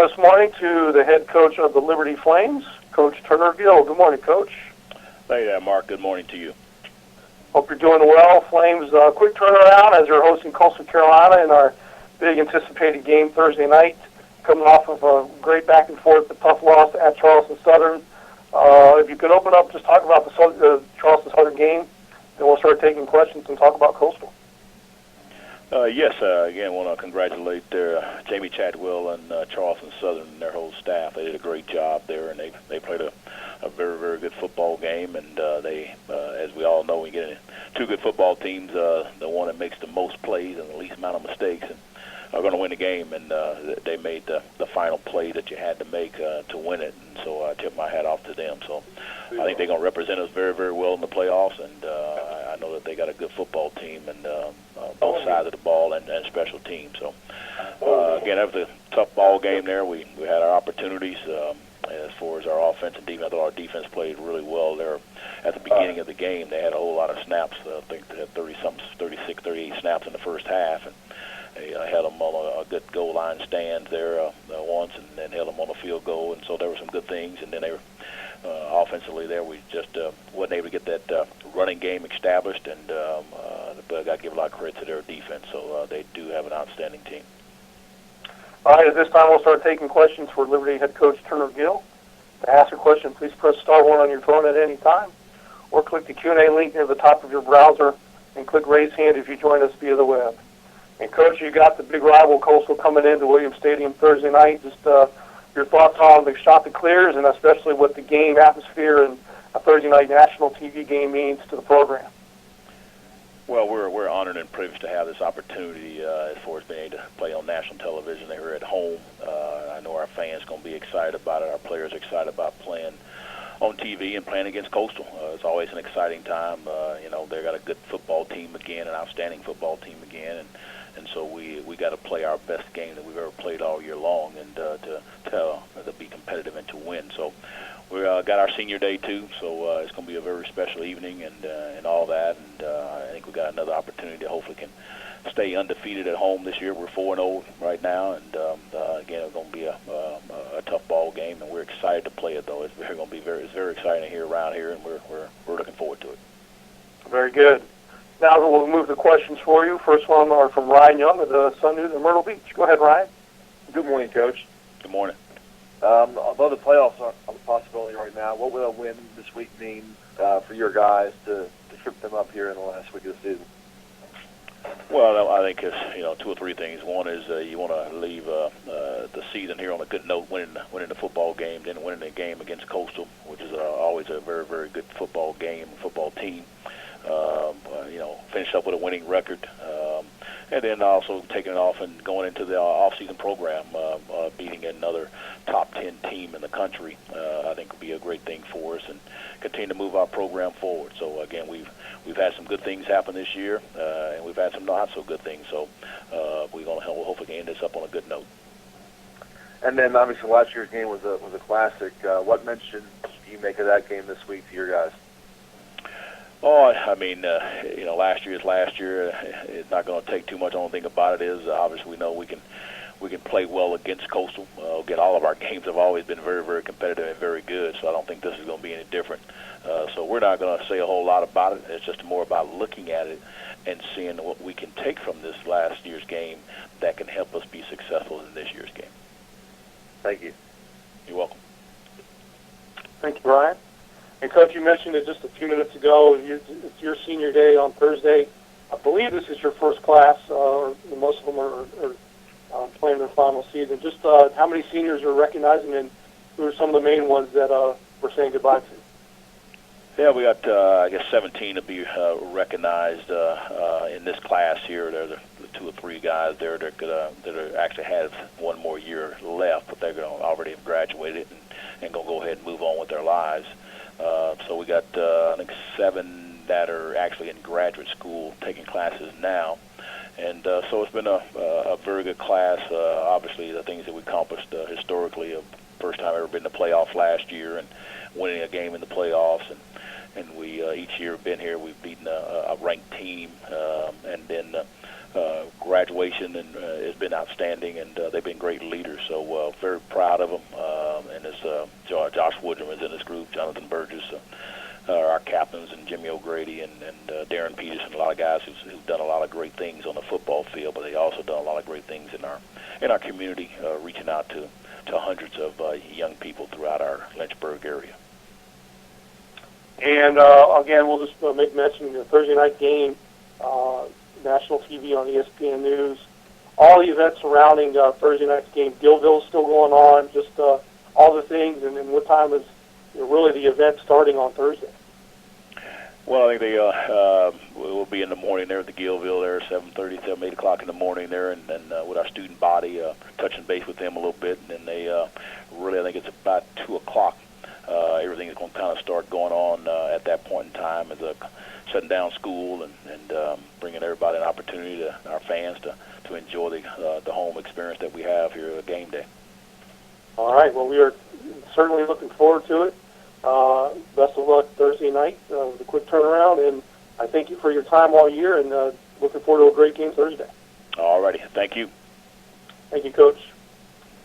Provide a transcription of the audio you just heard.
this morning to the head coach of the Liberty Flames, Coach Turner Gill. Good morning, Coach. Hey there, Mark. Good morning to you. Hope you're doing well. Flames, quick turnaround as you're hosting Coastal Carolina in our big anticipated game Thursday night, coming off of a great back and forth, a tough loss at Charleston Southern. If you could open up, just talk about the Charleston Southern game, then we'll start taking questions and talk about Coastal. Yes, again, want to congratulate Jamie Chadwell and Charleston Southern and their whole staff. They did a great job there, and they played a very, very good football game. And they, as we all know, when you get two good football teams, the one that makes the most plays and the least amount of mistakes and are going to win the game. And they made the final play that you had to make to win it. And so I tip my hat off to them. So I think they're going to represent us very, very well in the playoffs. And I know that they got a good football team and both sides of the ball and special teams. So again, that was a tough ball game there. We had our opportunities as far as our offense and defense. I thought our defense played really well there at the beginning of the game. They had a whole lot of snaps. I think they had 36, 38 snaps in the first half, and they held them on a good goal line stand there once, and then held them on a field goal. And so there were some good things. And then they were offensively there, we just wasn't able to get that running game established, and but I got to give a lot of credit to their defense. So they do have an outstanding team. All right, at this time we'll start taking questions for Liberty head coach Turner Gill. To ask a question, please press *1 on your phone at any time, or click the Q&A link near the top of your browser and click raise hand if you join us via the web. And Coach, you got the big rival Coastal coming into Williams Stadium Thursday night. Just your thoughts on the shot that clears, and especially what the game atmosphere and a Thursday night national TV game means to the program. Well, we're honored and privileged to have this opportunity as far as being able to play on national television. They were at home. I know our fans going to be excited about it. Our players are excited about playing on TV and playing against Coastal. It's always an exciting time. They got a good football team again, an outstanding football team again, and so we got to play our best game that we've ever played all year long, and to be competitive and to win. So we got our senior day too, so it's going to be a very special evening and all that. And I think we got another opportunity to hopefully can stay undefeated at home this year. We're 4-0 right now, and again, it's going to be a tough ball game, and we're excited to play it. Though it's very exciting here around here, and we're looking forward to it. Very good. Now we'll move the questions for you. First one are from Ryan Young of the Sun News in Myrtle Beach. Go ahead, Ryan. Good morning, Coach. Good morning. Although the playoffs aren't a possibility right now, what will a win this week mean for your guys to trip them up here in the last week of the season? Well, I think it's 2 or 3 things. One is you want to leave the season here on a good note, winning the football game, then winning the game against Coastal, which is always a very, very good football team. Finish up with a winning record, and then also taking it off and going into the off-season program, beating another top 10 team in the country. I think would be a great thing for us and continue to move our program forward. So again, we've had some good things happen this year, and we've had some not so good things. So we're going to hopefully end this up on a good note. And then obviously last year's game was a classic. What mention do you make of that game this week to your guys? Oh, I mean, last year is last year. It's not going to take too much. The only thing about it is, obviously, we know we can play well against Coastal. Again, all of our games have always been very, very competitive and very good, so I don't think this is going to be any different. So we're not going to say a whole lot about it. It's just more about looking at it and seeing what we can take from this last year's game that can help us be successful in this year's game. Thank you. You're welcome. Thank you, Brian. And Coach, you mentioned it just a few minutes ago. It's your senior day on Thursday. I believe this is your first class, or most of them are playing their final season. Just how many seniors are recognizing, and who are some of the main ones that we're saying goodbye to? Yeah, we got, 17 to be recognized in this class here. There are the 2 or 3 guys there that actually have one more year left, but they're going to already have graduated and going to go ahead and move on with their lives. So we got, 7 that are actually in graduate school taking classes now. And so it's been a very good class. Obviously, the things that we accomplished historically, first time ever been to playoffs last year and winning a game in the playoffs. And we each year been here, we've beaten a ranked team. And then graduation and has been outstanding, and they've been great leaders. So very proud of them. And as Josh Woodrum is in this group, Jonathan Burgess, our captains, and Jimmy O'Grady and Darren Peterson, a lot of guys who've done a lot of great things on the football field, but they also done a lot of great things in our community, reaching out to hundreds of young people throughout our Lynchburg area. And again, we'll just make mention of the Thursday night game, national TV on ESPN News, all the events surrounding Thursday night's game. Gillville's still going on, just all the things, and then what time is really the event starting on Thursday? Well, I think they will be in the morning there at the Gillville there, 7:30, 8 o'clock in the morning there, and with our student body, touching base with them a little bit, and then they really, I think it's about 2 o'clock. Everything is going to kind of start going on at that point in time, as shutting down school and bringing everybody an opportunity, to our fans, to enjoy the home experience that we have here at game day. All right. Well, we are certainly looking forward to it. Best of luck Thursday night with a quick turnaround, and I thank you for your time all year, and looking forward to a great game Thursday. All righty. Thank you. Thank you, Coach.